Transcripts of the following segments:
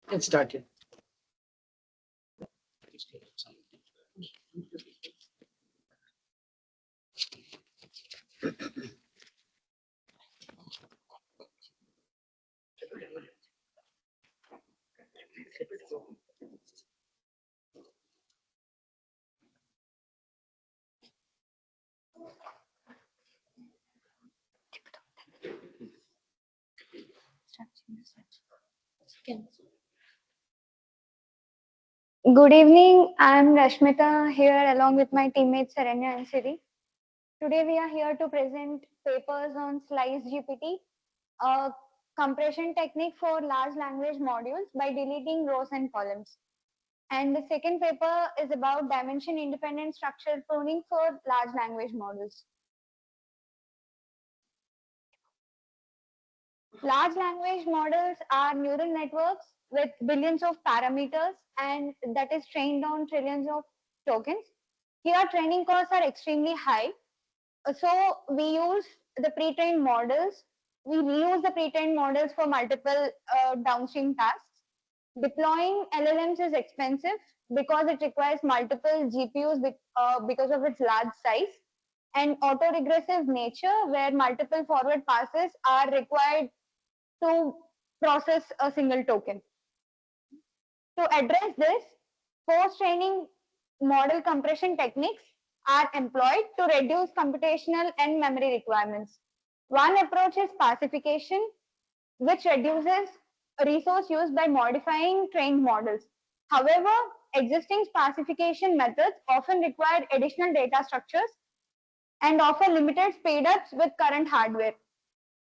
Get started. Good evening. I'm Rashmita here along with my teammates Saranya and Siri. Today we are here to present papers on SliceGPT, a compression technique for large language modules by deleting rows and columns. And the second paper is about dimension independent structural pruning for large language models. Large language models are neural networks with billions of parameters and that is trained on trillions of tokens. Here training costs are extremely high. So we use the pre-trained models. We reuse the pre-trained models for multiple downstream tasks. Deploying LLMs is expensive because it requires multiple GPUs because of its large size and autoregressive nature where multiple forward passes are required to process a single token. To address this, post-training model compression techniques are employed to reduce computational and memory requirements. One approach is sparsification, which reduces resource use by modifying trained models. However, existing sparsification methods often require additional data structures and offer limited speedups with current hardware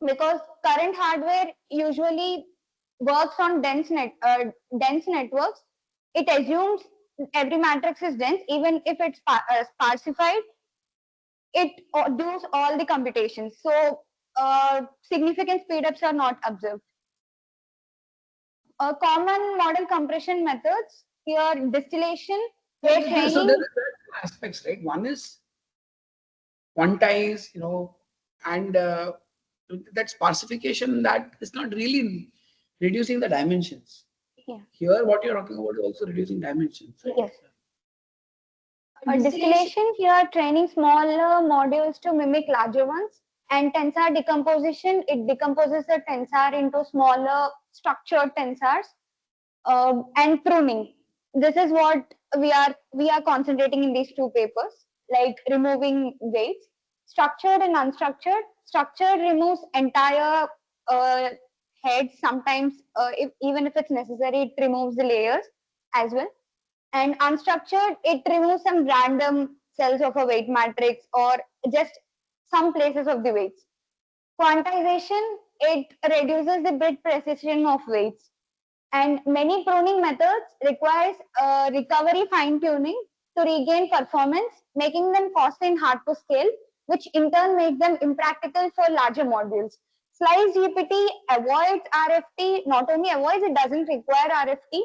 because current hardware usually works on dense networks. It assumes every matrix is dense, even if it's sparsified. It does all the computations, so significant speedups are not observed. Common model compression methods here: distillation. So there are aspects, right? One is quantize, and that sparsification that is not really reducing the dimensions. Yeah. Here, what you're talking about is also reducing dimensions. Right? Yes. Distillation here, training smaller modules to mimic larger ones, and tensor decomposition. It decomposes the tensor into smaller structured tensors, and pruning. This is what we are concentrating in these two papers, like removing weights. Structured and unstructured. Structured removes entire heads. Sometimes, even if it's necessary, it removes the layers as well. And unstructured, it removes some random cells of a weight matrix or just some places of the weights. Quantization, it reduces the bit precision of weights. And many pruning methods requires recovery fine-tuning to regain performance, making them costly and hard to scale, which in turn makes them impractical for larger modules. SliceGPT avoids RFT, not only avoids, it doesn't require RFT.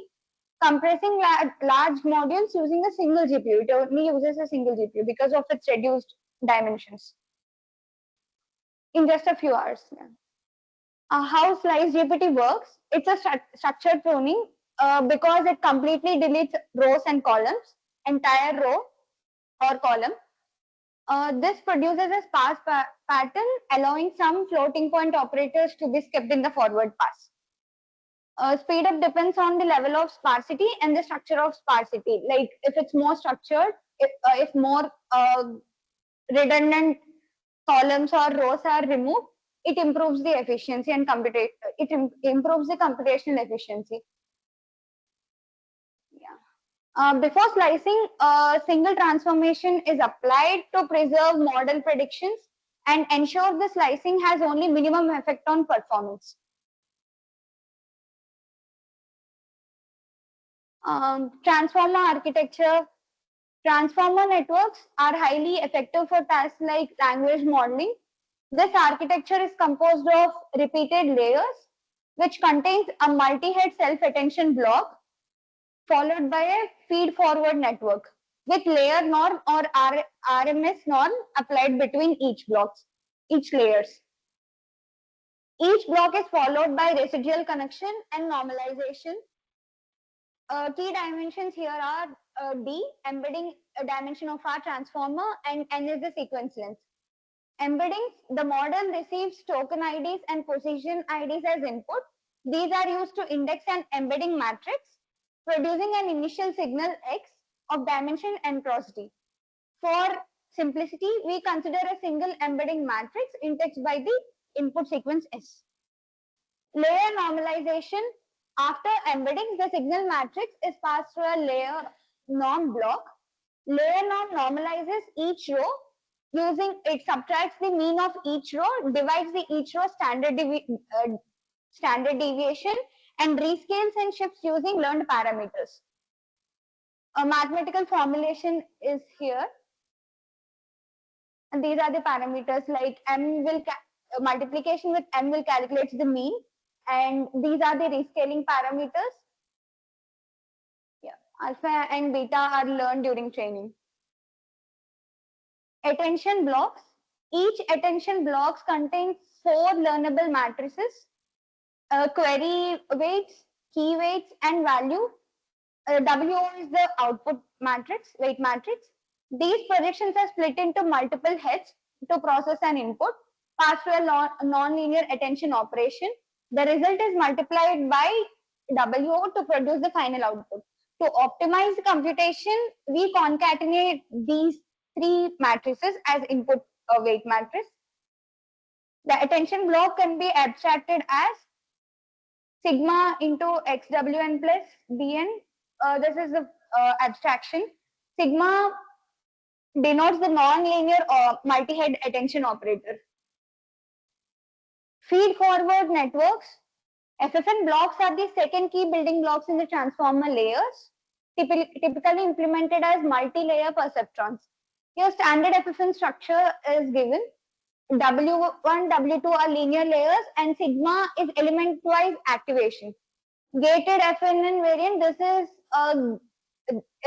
Compressing large modules using a single GPU. It only uses a single GPU because of its reduced dimensions in just a few hours. Yeah. How SliceGPT works? It's a structured pruning because it completely deletes rows and columns, entire row or column. This produces a sparse pattern, allowing some floating point operators to be skipped in the forward pass. Speed up depends on the level of sparsity and the structure of sparsity. Like if it's more structured, if more redundant columns or rows are removed, it improves the efficiency and improves the computational efficiency. Yeah. Before slicing, a single transformation is applied to preserve model predictions and ensure the slicing has only minimum effect on performance. Transformer architecture. Transformer networks are highly effective for tasks like language modeling. This architecture is composed of repeated layers, which contains a multi-head self-attention block followed by a feed-forward network with layer norm or RMS norm applied between each layers. Each block is followed by residual connection and normalization Key dimensions here are D, embedding a dimension of our transformer, and N is the sequence length. Embeddings, the model receives token IDs and position IDs as input. These are used to index an embedding matrix, producing an initial signal X of dimension N cross D. For simplicity, we consider a single embedding matrix indexed by the input sequence S. Layer normalization. After embedding, the signal matrix is passed through a layer norm block. Layer norm normalizes each row using, it subtracts the mean of each row, divides the each row standard deviation, and rescales and shifts using learned parameters. A mathematical formulation is here. And these are the parameters, like M will multiplication with M will calculate the mean, and these are the rescaling parameters. Yeah, alpha and beta are learned during training. Attention blocks. Each attention blocks contains 4 learnable matrices, query weights, key weights, and value. WO is the output matrix, weight matrix. These projections are split into multiple heads to process an input, passed through a non-linear attention operation. The result is multiplied by WO to produce the final output. To optimize the computation, we concatenate these 3 matrices as input weight matrix. The attention block can be abstracted as sigma into XWN plus BN. This is the abstraction. Sigma denotes the non-linear multi-head attention operator. Feed-forward networks. FFN blocks are the second key building blocks in the transformer layers, typically implemented as multi-layer perceptrons. Here, standard FFN structure is given. W1, W2 are linear layers, and sigma is element-wise activation. Gated FNN variant, this is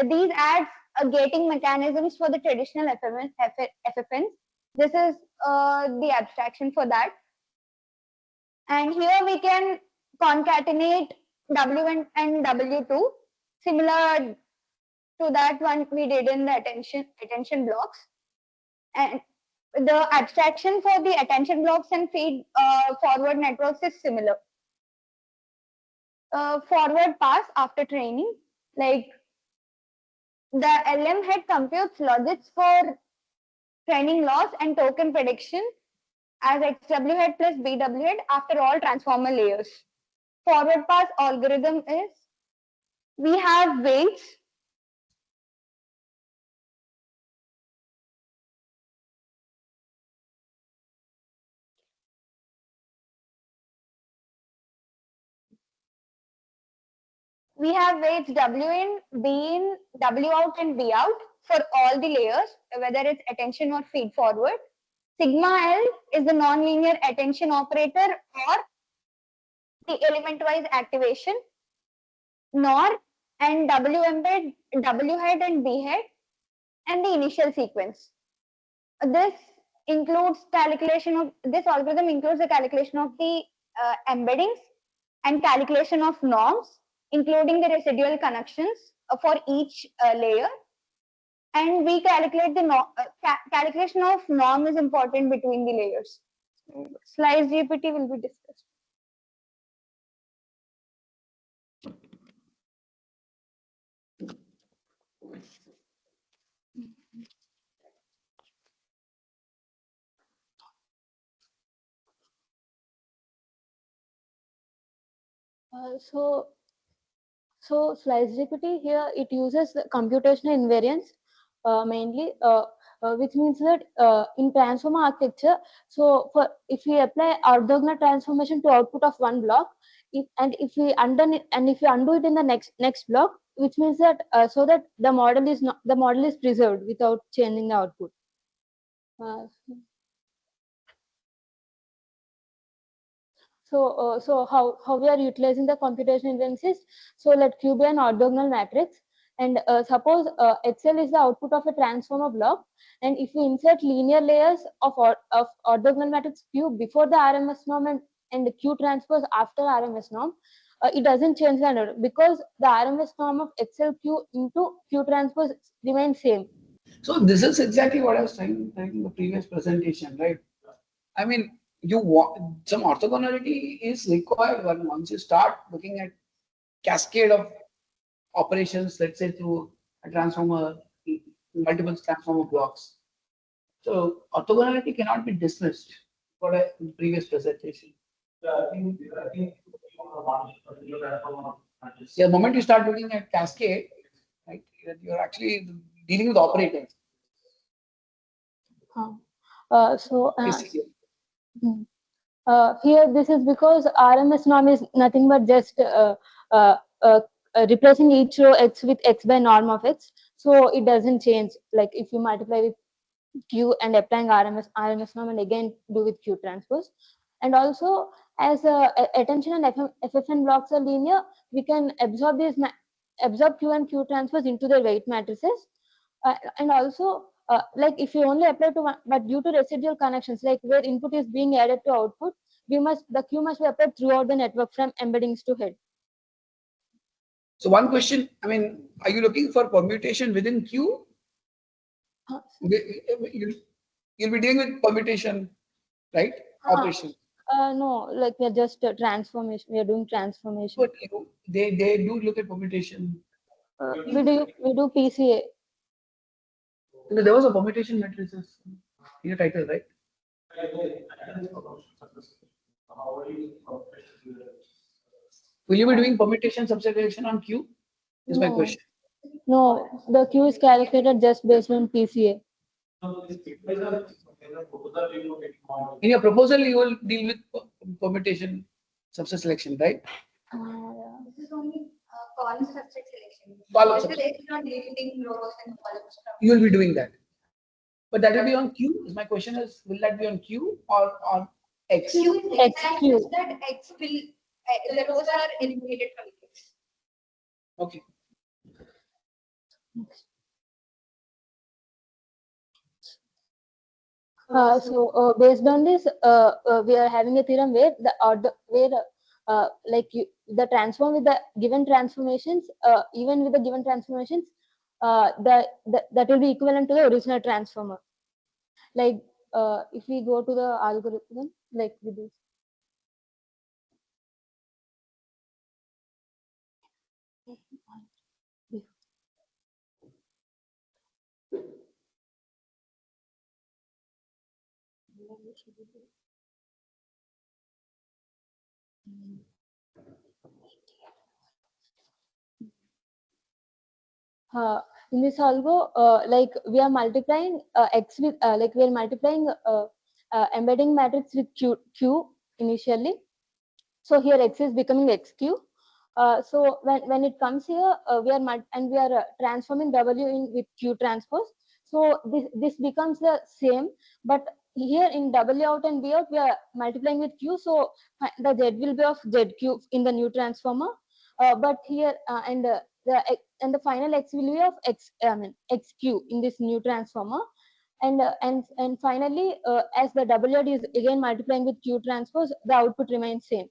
these adds gating mechanisms for the traditional FFNs. This is the abstraction for that. And here we can concatenate W1 and W2, similar to that one we did in the attention blocks. And the abstraction for the attention blocks and feed forward networks is similar. Forward pass after training, like the LM head computes logics for training loss and token prediction as XW head plus BW head after all transformer layers. Forward pass algorithm is, we have weights. We have weights W in, B in, W out, and B out for all the layers, whether it's attention or feed forward. Sigma L is the non-linear attention operator or the element-wise activation. NOR and W embed, W head and B head, and the initial sequence. This algorithm includes the calculation of the embeddings and calculation of norms, including the residual connections for each layer. And we calculate the calculation of norm is important between the layers. SliceGPT will be discussed. So SliceGPT here, it uses the computational invariance mainly, which means that in transformer architecture, so if we apply orthogonal transformation to output of one block, if we undo it in the next block, which means that so that the model is preserved without changing the output. So how we are utilizing the computation invariances? So let Q be an orthogonal matrix, and suppose XL is the output of a transformer block, and if we insert linear layers of orthogonal matrix Q before the RMS norm and Q transpose after RMS norm, it doesn't change the network because the RMS norm of XLQ into Q transpose remains same. So this is exactly what I was trying in the previous presentation, right? I mean, you want some orthogonality is required once you start looking at cascade of operations, let's say through a transformer, multiple transformer blocks. So orthogonality cannot be dismissed. What I in previous presentation. Yeah, the moment you start looking at cascade, right, you're actually dealing with operators. So Basically. here this is because RMS norm is nothing but just uh, uh, replacing each row x with x by norm of x. So it doesn't change. Like if you multiply with Q and applying RMS norm and again do with Q transpose. And also as attention and FFN blocks are linear, we can absorb absorb Q and Q transpose into their weight matrices. And also like if you only apply to one, but due to residual connections, like where input is being added to output, the Q must be applied throughout the network from embeddings to head. So one question, I mean, are you looking for permutation within Q? You'll be dealing with permutation, right? Operation. No, like we are just transformation. We are doing transformation. But they do look at permutation. We do PCA. There was a permutation matrices in your title, right? Will you be doing permutation substitution on Q? Is my question. No, the Q is calculated just based on PCA. In your proposal, you will deal with permutation subset selection, right? This is only column subset selection. Column This subset. is not deleting rows and columns. You will be doing that. But that will be on Q. My question is, will that be on Q or on X? Q is exact is that X will the rows are eliminated from X. Okay. So based on this, we are having a theorem where the order where the transform with the given transformations, even with the given transformations, that will be equivalent to the original transformer. Like if we go to the algorithm, like with this. In this algo, like we are multiplying x with like we are multiplying embedding matrix with q initially. So here x is becoming xq. So when it comes here, we are transforming w in with q transpose. So this becomes the same, but here in w out and b out we are multiplying with q. So the z will be of zq in the new transformer. But here the final x will be of xq in this new transformer. And finally, as the w is again multiplying with q transpose, the output remains same.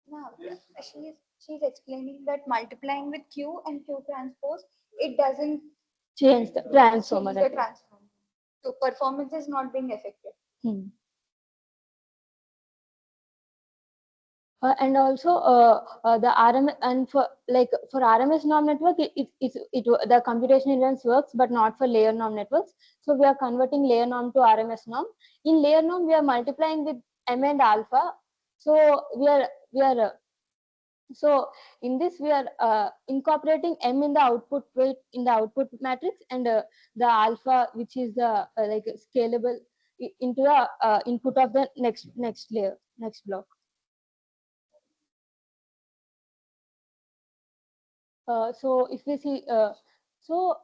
Now, she's explaining that multiplying with Q and Q transpose, it doesn't change the transformer. change the transformer. So performance is not being affected. And also the RMS and for RMS norm network, the computation events works, but not for layer norm networks. So we are converting layer norm to RMS norm. In layer norm, we are multiplying with m and alpha. So so in this we are incorporating m in the output weight in the output matrix, and the alpha, which is the like scalable, into the input of the next layer, next block. So if we see, so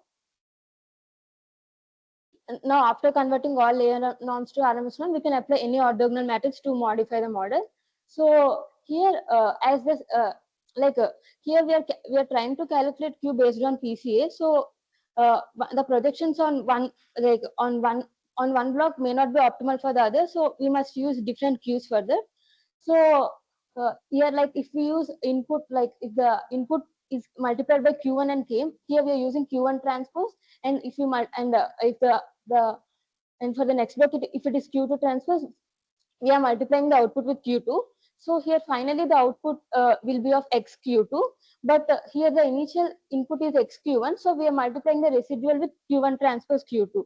now after converting all layer norms to RMS norm, we can apply any orthogonal matrix to modify the model. So here, as this here we are trying to calculate Q based on PCA. So the projections on one on one block may not be optimal for the other, so we must use different queues for that. So here, like if we use input, like if the input is multiplied by q1 and k, here we are using q1 transpose, and if you if the and for the next block, if it is q2 transpose, we are multiplying the output with q2. So here finally the output will be of x q2, but here the initial input is x q1, so we are multiplying the residual with q1 transpose q2.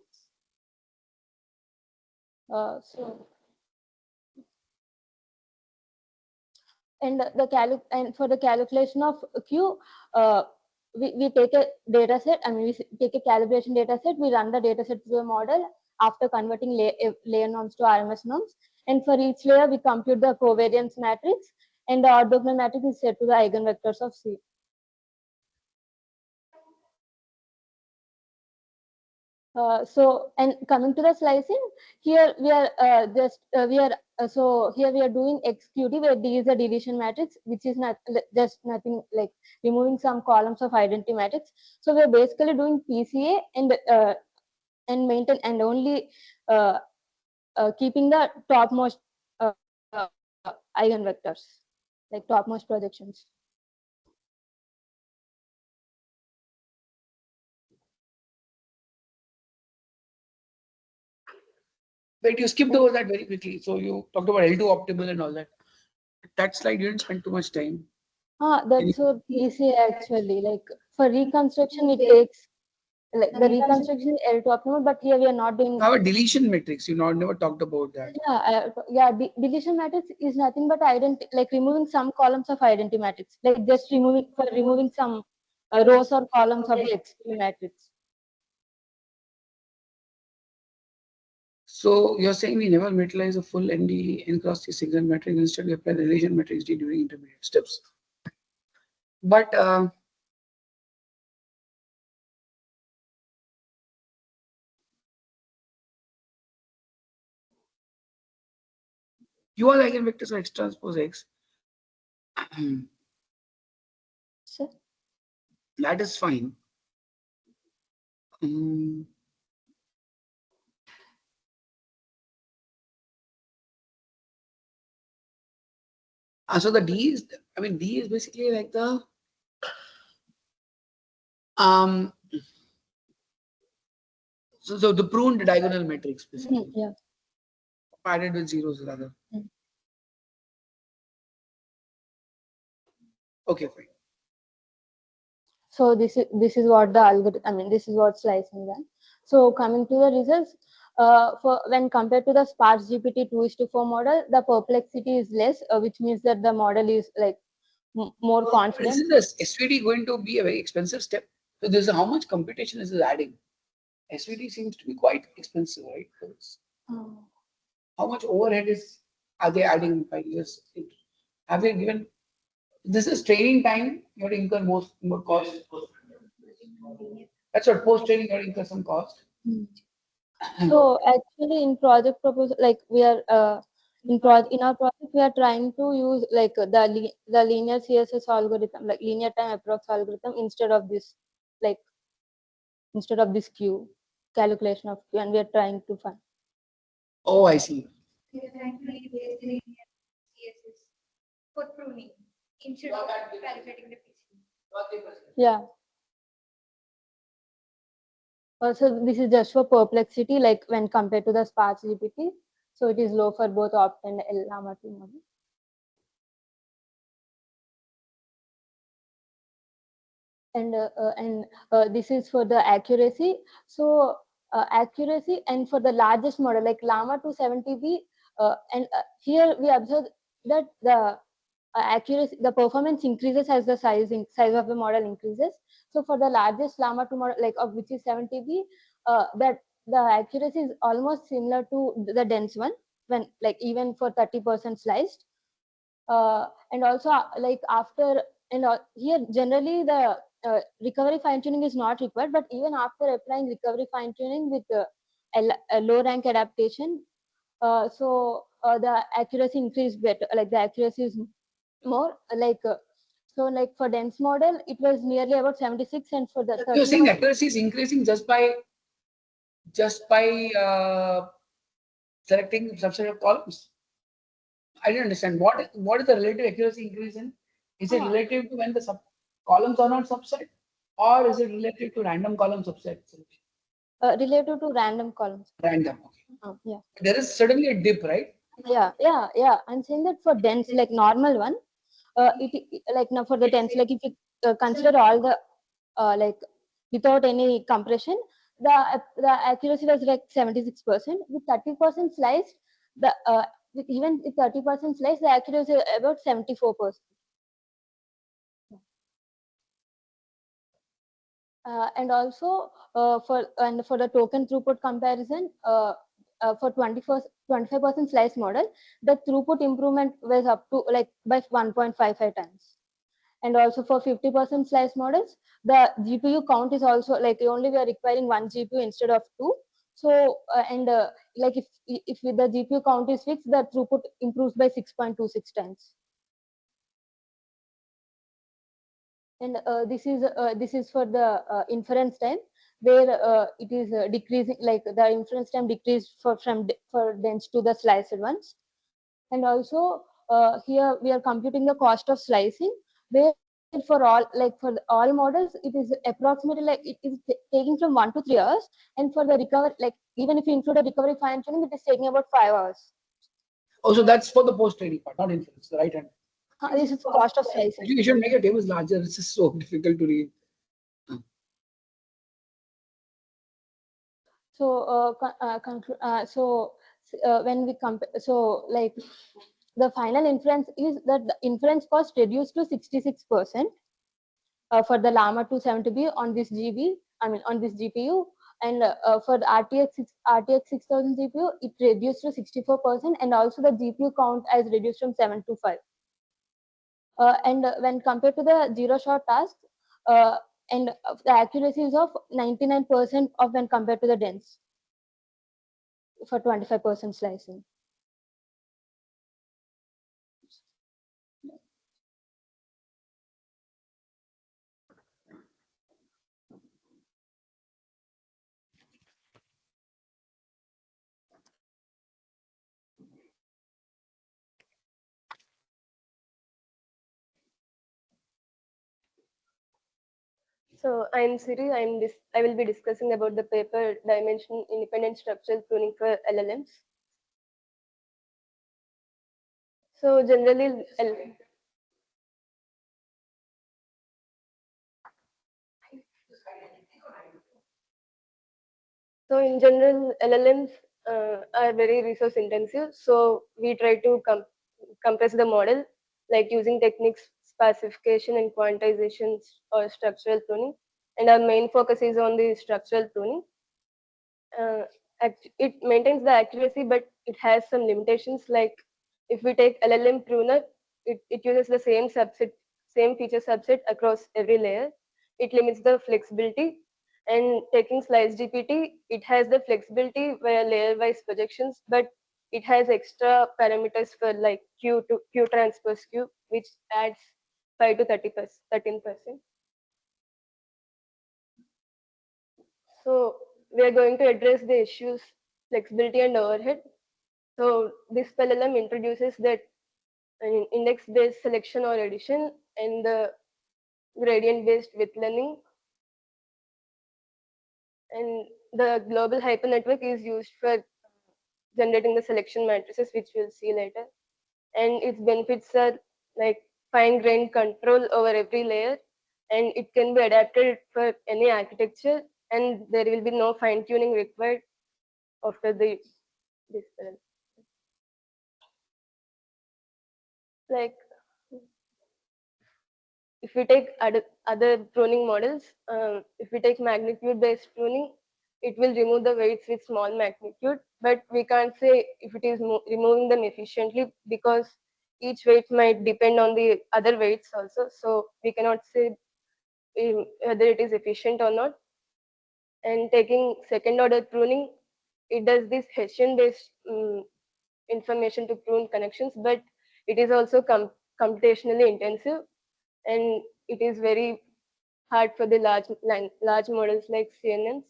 So and for the calculation of q, we take a data set, I mean we take a calibration data set, we run the data set to a model after converting layer norms to RMS norms, and for each layer we compute the covariance matrix, and the orthogonal matrix is set to the eigenvectors of C. So, and coming to the slicing, here we are so here we are doing XQD, where D is a deletion matrix, which is not just nothing like removing some columns of identity matrix. So we are basically doing PCA and maintain and only keeping the topmost eigenvectors, like topmost projections. Wait, you skipped over that very quickly. So you talked about L2 optimal and all that. That slide you didn't spend too much time. That's so easy actually. Like for reconstruction, it takes like the reconstruction is L2 optimal, but here we are not doing. Our deletion matrix, you never talked about that. Yeah, deletion matrix is nothing but like removing some columns of identity matrix, like just removing some rows or columns of the XP matrix. So you're saying we never materialize a full ND n cross T signal matrix, instead we apply the relation matrix D during intermediate steps. But you are eigenvectors of X transpose X. So, that is fine. So the D is, I mean, D is basically like the so the pruned diagonal matrix basically. yeah. Added with zeros rather. Okay, fine. So this is what the algorithm. I mean, this is what slicing done. So coming to the results, for when compared to the sparse GPT 2:4 model, the perplexity is less, which means that the model is like more confident. Isn't this SVD going to be a very expensive step? So this is how much computation is this adding? SVD seems to be quite expensive, right? How much overhead are they adding by years? Have they given? This is training time. You have to incur more cost. That's what post training you have to incur some cost. So actually, in project proposal, like we are in our project, we are trying to use like the linear CSS algorithm, like linear time approx algorithm, instead of this queue calculation of queue, and we are trying to find. Oh, I see. For pruning instead of calculating the PC. Yeah. So this is just for perplexity, like when compared to the sparse GPT. So it is low for both opt and Llama 2 model. And this is for the accuracy. So accuracy, and for the largest model like Llama 270B, and here we observe that the accuracy, the performance increases as the size of the model increases. So for the largest Llama 2 model, like of which is 70B, that the accuracy is almost similar to the dense one, when like even for 30% sliced. And also like after, and here generally the recovery fine tuning is not required, but even after applying recovery fine tuning with a low rank adaptation, so the accuracy increased better, like the accuracy is more like so like for dense model it was nearly about 76, and for the You're saying accuracy is increasing just by just by selecting subset of columns? I didn't understand what is the relative accuracy increase in? Is it relative to when the columns are not subset, or is it related to random column subset selection? Related to random columns. Random. Okay. Yeah. There is certainly a dip, right? Yeah. I'm saying that for dense, like normal one, like now for the dense, like if you consider all the like without any compression, the accuracy was like 76%. With 30% sliced, the even with 30% sliced, the accuracy is about 74%. And also for the token throughput comparison, for 25% slice model, the throughput improvement was up to like by 1.55 times. And also for 50% slice models, the GPU count is also like only we are requiring one GPU instead of two. So like if the GPU count is fixed, the throughput improves by 6.26 times. And this is for the inference time, where it is decreasing, like the inference time decreased for dense to the sliced ones. And also here we are computing the cost of slicing, where for all models it is approximately like it is taking from 1 to 3 hours, and for the recovery, like even if you include a recovery fine tuning, it is taking about 5 hours. Also, that's for the post training part, not inference, the right hand. This is cost of slicing. Actually, you should make your tables larger. This is so difficult to read. So when we compare, so like the final inference is that the inference cost reduced to 66% for the Llama 270B on this on this GPU, and for the RTX 6000 GPU, it reduced to 64%, and also the GPU count has reduced from 7 to 5. And when compared to the zero shot tasks, and the accuracy is of 99% of when compared to the dense for 25% slicing. So I'm Siri. I will be discussing about the paper dimension independent structural pruning for LLMs. So generally, so in general, LLMs are very resource intensive. So we try to compress the model, like using techniques, specification and quantization or structural pruning. And our main focus is on the structural pruning. It maintains the accuracy, but it has some limitations. Like if we take LLM pruner, it uses the same feature subset across every layer. It limits the flexibility. And taking SliceGPT, it has the flexibility via layer-wise projections, but it has extra parameters for like Q to Q transpose Q, which adds 5 to 13%. So we are going to address the issues flexibility and overhead. So this LLM introduces that index-based selection or addition and the gradient-based width learning. And the global hypernetwork is used for generating the selection matrices, which we'll see later. And its benefits are like fine-grained control over every layer, and it can be adapted for any architecture, and there will be no fine-tuning required after this. Like if we take other pruning models, if we take magnitude-based pruning, it will remove the weights with small magnitude, but we can't say if it is removing them efficiently because each weight might depend on the other weights also. So we cannot say whether it is efficient or not. And taking second order pruning, it does this Hessian-based information to prune connections, but it is also computationally intensive, and it is very hard for the large models like CNNs.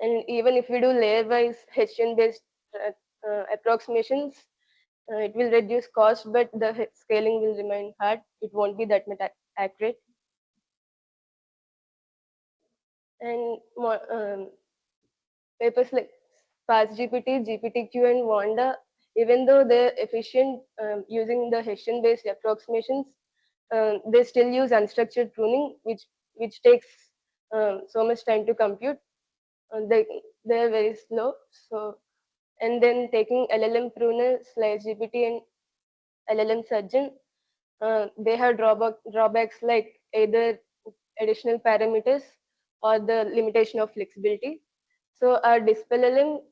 And even if we do layer-wise Hessian-based approximations, it will reduce cost, but the scaling will remain hard. It won't be that much accurate. And more, papers like SparseGPT, GPTQ, and Wanda, even though they're efficient using the Hessian-based approximations, they still use unstructured pruning, which takes so much time to compute. They're very slow. So, and then taking LLM pruner, SliceGPT, and LLM surgeon, they have drawbacks like either additional parameters or the limitation of flexibility. So our DispLLM,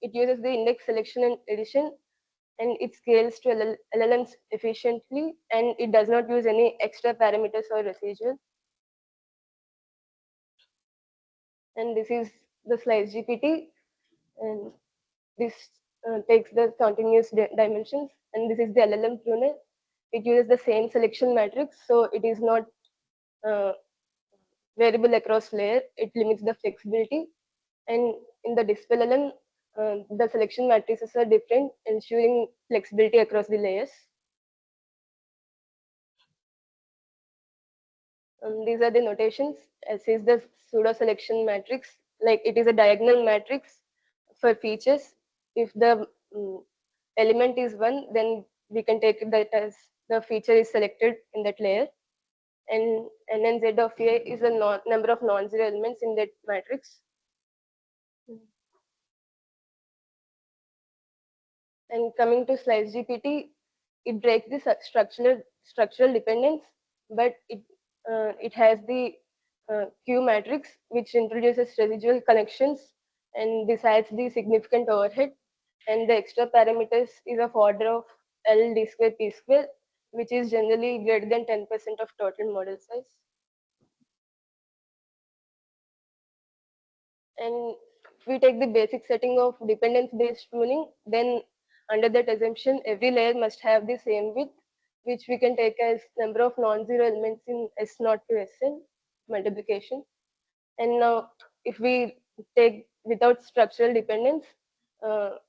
it uses the index selection and addition, and it scales to LLMs efficiently, and it does not use any extra parameters or residual. And this is the SliceGPT, and this takes the continuous dimensions, and this is the LLM pruner. It uses the same selection matrix, so it is not variable across layer. It limits the flexibility. And in the DispLLM, the selection matrices are different, ensuring flexibility across the layers. These are the notations. S is the pseudo selection matrix, like it is a diagonal matrix for features. If the element is 1, then we can take that as the feature is selected in that layer. And NNZ of A is the number of non-zero elements in that matrix. And coming to SliceGPT, it breaks the structural dependence, but it has the Q matrix, which introduces residual connections, and decides the significant overhead. And the extra parameters is of order of L d square p square, which is generally greater than 10% of total model size. And if we take the basic setting of dependence-based pruning, then under that assumption, every layer must have the same width, which we can take as number of non-zero elements in S0 to Sn multiplication. And now, if we take without structural dependence,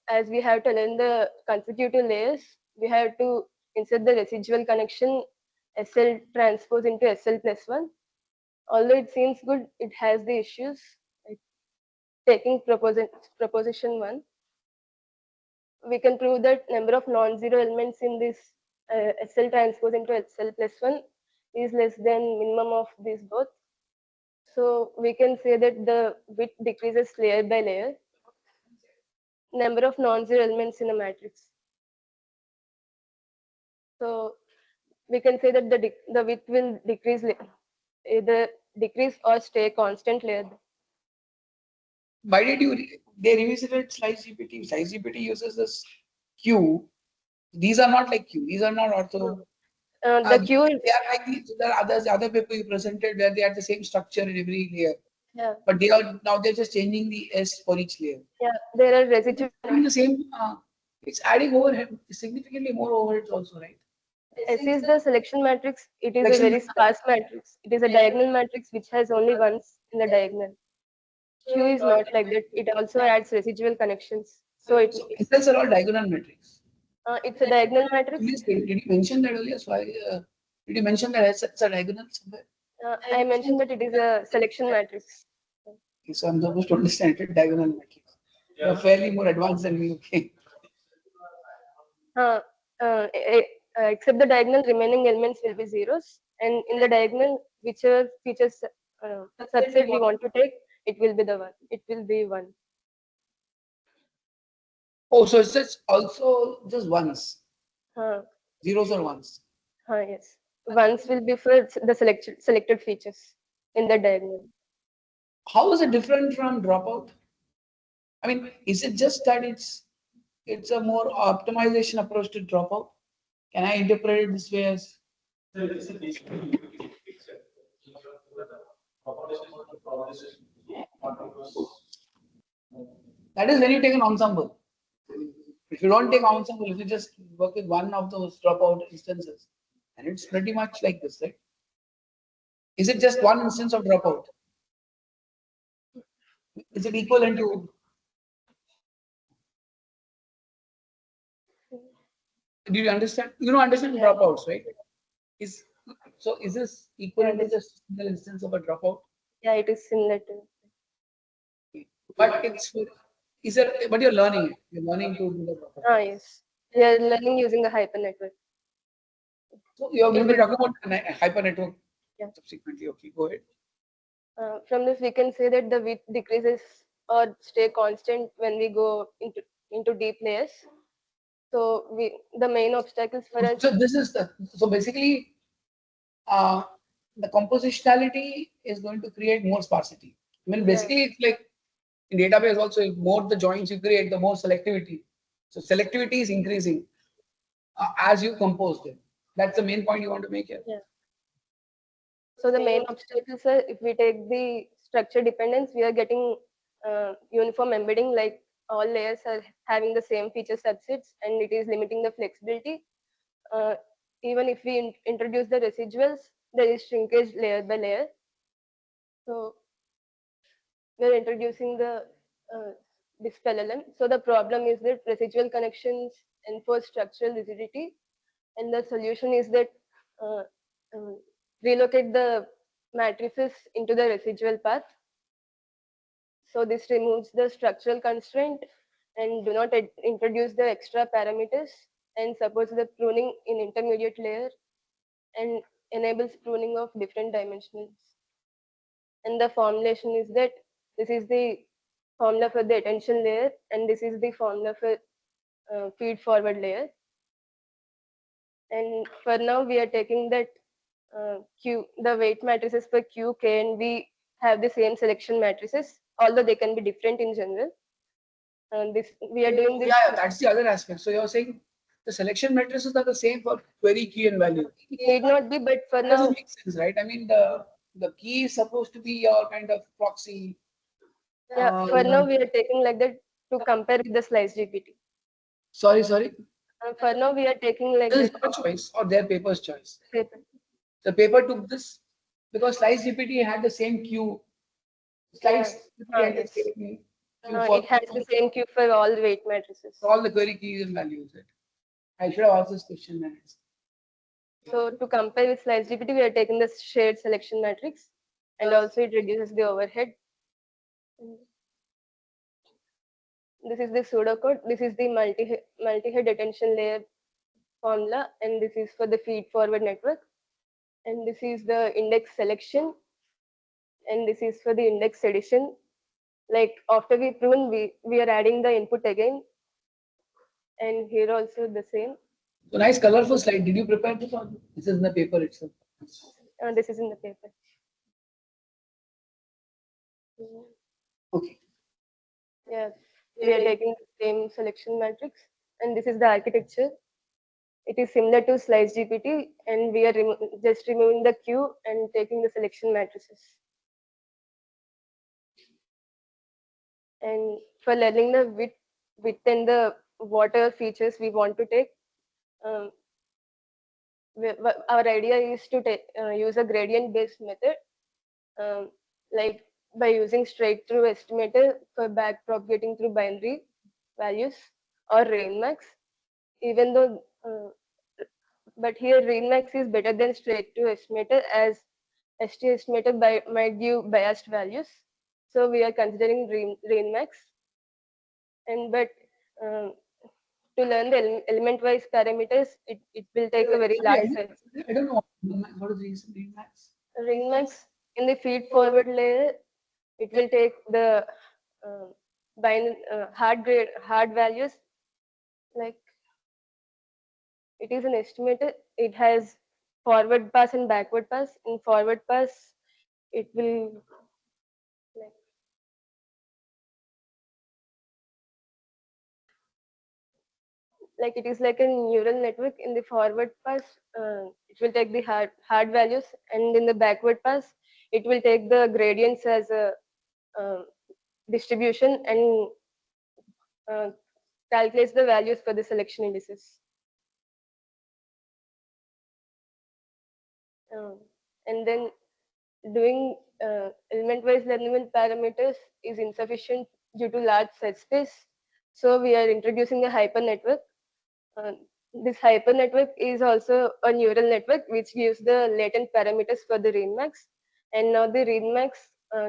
as we have to learn the consecutive layers, we have to insert the residual connection SL transpose into SL plus 1. Although it seems good, it has the issues. Like taking proposition 1, we can prove that number of non-zero elements in this SL transpose into SL plus 1 is less than minimum of these both. So we can say that the width decreases layer by layer. Number of non-zero elements in a matrix. So we can say that the width will decrease, either decrease or stay constant layer. Why did they revisited SliceGPT? SliceGPT uses this Q. These are not like Q. These are not ortho. The Q. They are like these. There are other paper you presented where they had the same structure in every layer. Yeah. But they are now they're just changing the S for each layer. Yeah, there are residual. The same. It's adding overhead, significantly more overheads also, right? S is the selection matrix. It is a very sparse matrix. It is a diagonal matrix which has only ones in the diagonal. Q is not like that. It also adds residual connections. So SLs are all diagonal matrix. It's a diagonal matrix. Did you mention that earlier? So did you mention that it's a diagonal somewhere? I mentioned that it is a selection matrix. Okay, so I'm supposed to understand it, diagonal matrix. You're fairly more advanced than me, okay? Except the diagonal, remaining elements will be zeros. And in the diagonal, whichever features subset we want to take, it will be the one. It will be 1. Oh, so it's just also just ones. Zeros or ones. Yes. Ones will be for the selected features in the diagonal. How is it different from dropout? I mean, is it just that it's a more optimization approach to dropout? Can I interpret it this way as? That is when you take an ensemble. If you don't take ensemble, if you just work with one of those dropout instances, and it's pretty much like this, right? Is it just one instance of dropout? Is it equivalent to? Do you understand? You don't understand Yeah. dropouts, right? Is so is this equivalent to this- just single instance of a dropout? Yeah, it is similar to. But it's is it? But you're learning it. You're learning to do the dropout. Yes. We are learning using the hyper network. So you're going to be talking about hyper network Yeah. subsequently. Okay, go ahead. From this, we can say that the width decreases or stay constant when we go into deep layers. So the main obstacles for us. So this is so basically uh, the compositionality is going to create more sparsity. I mean, basically, it's like in database also, if more the joins you create, the more selectivity. So selectivity is increasing as you compose them. That's the main point you want to make here. Yeah. So the main obstacles are if we take the structure dependence, we are getting uniform embedding, like all layers are having the same feature subsets, and it is limiting the flexibility. Uh, Even if we introduce the residuals, there is shrinkage layer by layer. So we're introducing the this LLM. So the problem is that residual connections enforce structural rigidity, and the solution is that uh, uh, relocate the matrices into the residual path. So this removes the structural constraint and do not introduce the extra parameters and supports the pruning in intermediate layer and enables pruning of different dimensions. And the formulation is that this is the formula for the attention layer and this is the formula for feed forward layer. And for now we are taking that Q, the weight matrices for Q, K, and V have the same selection matrices, although they can be different in general. This we are doing this. Yeah, that's the other aspect. So you're saying the selection matrices are the same for query, key, and value. Need not be, but for That now, doesn't make sense, right? I mean, the key is supposed to be your kind of proxy. yeah, for now we are taking like that to compare with the SliceGPT. Sorry. For now we are taking like This is that. your choice or their paper's choice. Paper. The paper took this because SliceGPT had the same queue. Slides had the Yes. same queue for It has the same Q for all weight matrices. all the query keys and values. Right? I should have asked this question. And So to compare with SliceGPT, we are taking the shared selection matrix, and also it reduces the overhead. This is the pseudocode. This is the multi-head attention layer formula, and this is for the feed forward network. And this is the index selection, and this is for the index addition. Like after we prune, we are adding the input again, and here also the same. so nice, colorful slide. Did you prepare this or this is in the paper itself? This is in the paper. Okay. Yeah, we are taking the same selection matrix, and this is the architecture. It is similar to SliceGPT, and we are just removing the queue and taking the selection matrices. And for learning the width and the water features we want to take, um, our idea is to use a gradient-based method, um, like by using straight-through estimator for back propagating through binary values or rainmax. Even though, but here rainmax is better than straight-through estimator as ST estimator might give biased values. So we are considering rainmax, and but um, to learn the element-wise parameters, it will take a very large size. I don't know what is the reason max. Ringmax in the feed forward layer, it will take the hard values, like it is an estimator. It has forward pass and backward pass. In forward pass, it will like it is like a neural network. In the forward pass, it will take the hard values, and in the backward pass, it will take the gradients as a distribution and uh, calculates the values for the selection indices. And then doing element-wise learning parameters is insufficient due to large set space. So we are introducing a hypernetwork. This hypernetwork is also a neural network which gives the latent parameters for the ReadMax. And now the ReadMax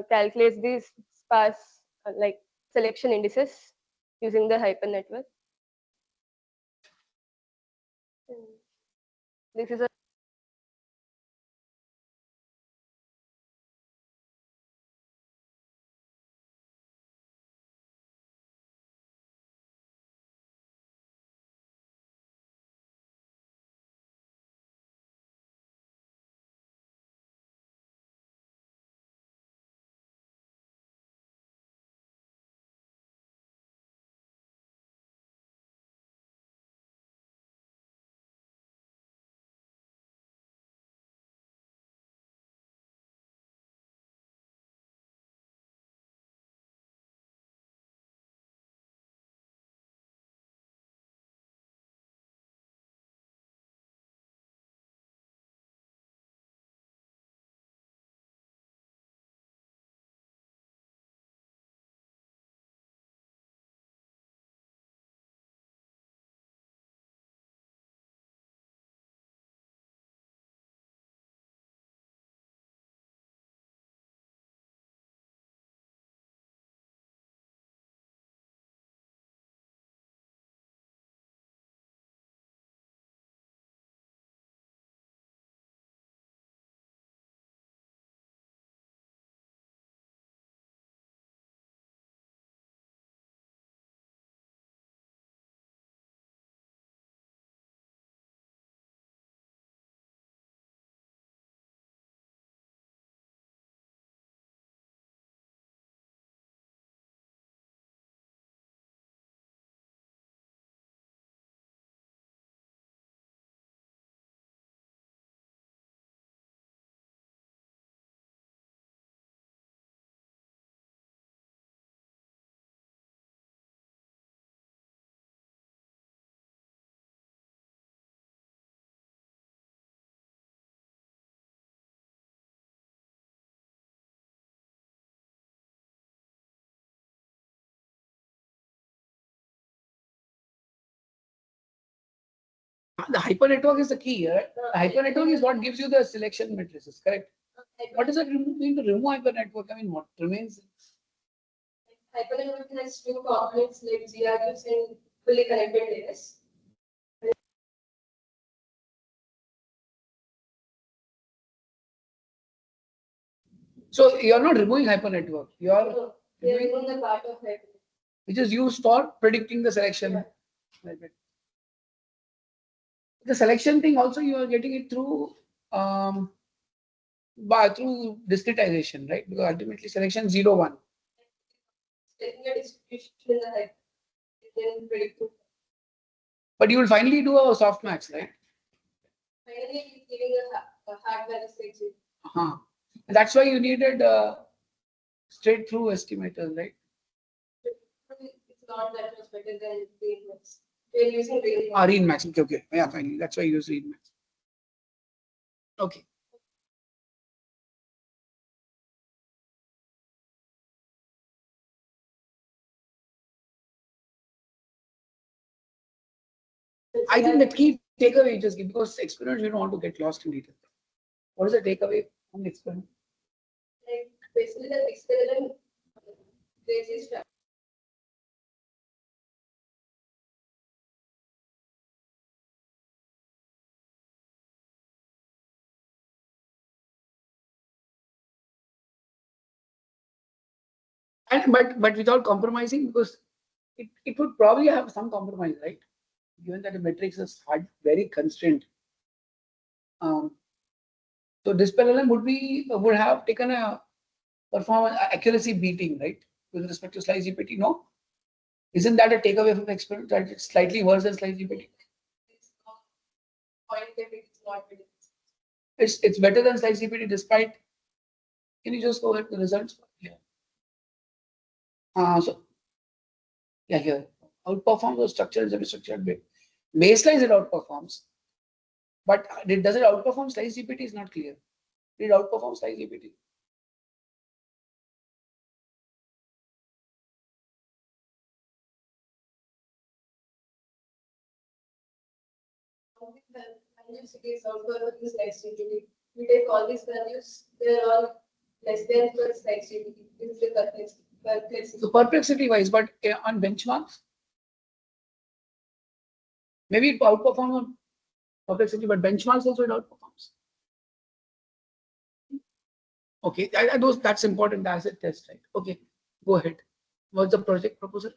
calculates these sparse like selection indices using the hypernetwork. This is a The hypernetwork is the key, right? The hypernetwork is what gives you the selection matrices, correct? What does it mean to remove hypernetwork? I mean, what remains? Hypernetwork has two components like GRUs and fully connected layers. So you're not removing hypernetwork. You're They are removing the part of hypernetwork. which is used for predicting the selection. Like that. The selection thing also you are getting it through through discretization, right? Because ultimately selection 0, 1. Taking a distribution in the hyper, then predict. But you will finally do a softmax, right? Finally, giving a hard value state. Uh-huh. And that's why you needed straight through estimators, right? It's not that much better than ReadMax. We're using ReadMax. ReadMax. Okay, okay. Yeah, finally. That's why you use ReadMax. Okay. I think the key takeaway just give because experiments you don't want to get lost in detail. What is the takeaway from the experiment? Like basically the experiment is And but without compromising because it would probably have some compromise, right? Given that the matrix is hard, very constrained. So this parallel would have taken a performance accuracy beating, right? With respect to SliceGPT, no? Isn't that a takeaway from the experiment that it's slightly worse than SliceGPT? it's not point that it's not good. It's better than SliceGPT despite. Can you just go ahead to the results? Yeah. So yeah, here outperforms the structured and semi-structured bit. Baseline it outperforms, but does it outperform SliceGPT is not clear. Did it outperform SliceGPT? Values it is also use SliceGPT. We take all these values, they're all less than for SliceGPT. This is the perplexity. So perplexity wise, but on benchmarks, maybe it outperforms on perplexity, but benchmarks also it outperforms. Okay, that's important as a test, right? Okay, go ahead. What's the project proposal?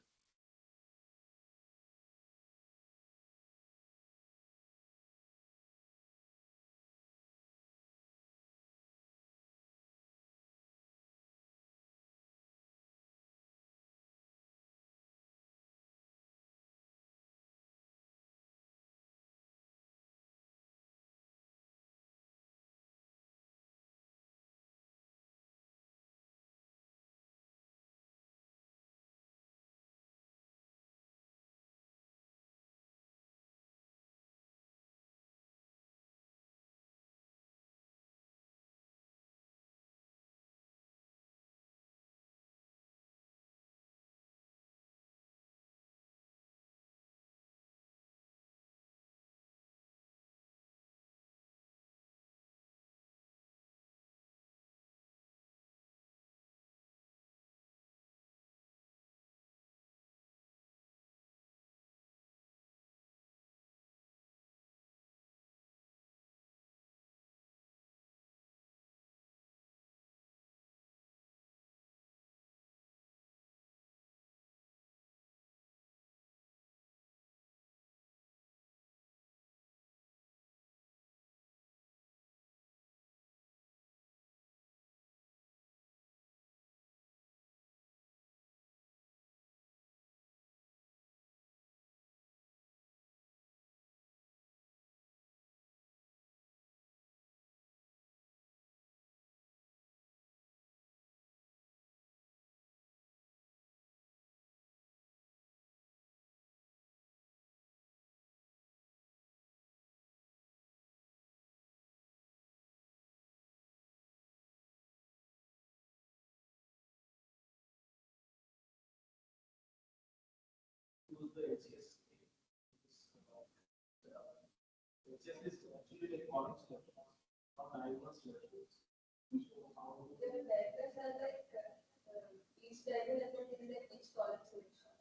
Each diagonal element is like each column selection.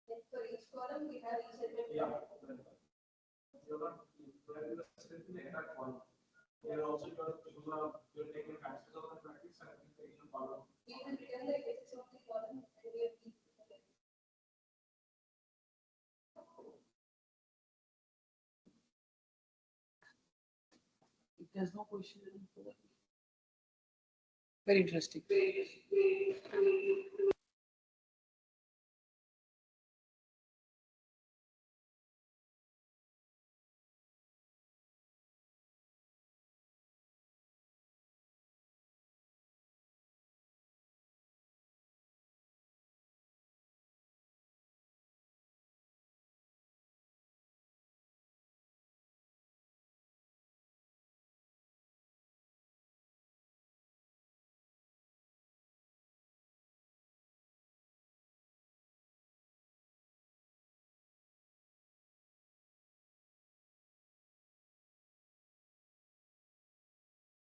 Like for each column, we have each element. We will return the edges of the column and we have each element. If there's no question, very interesting.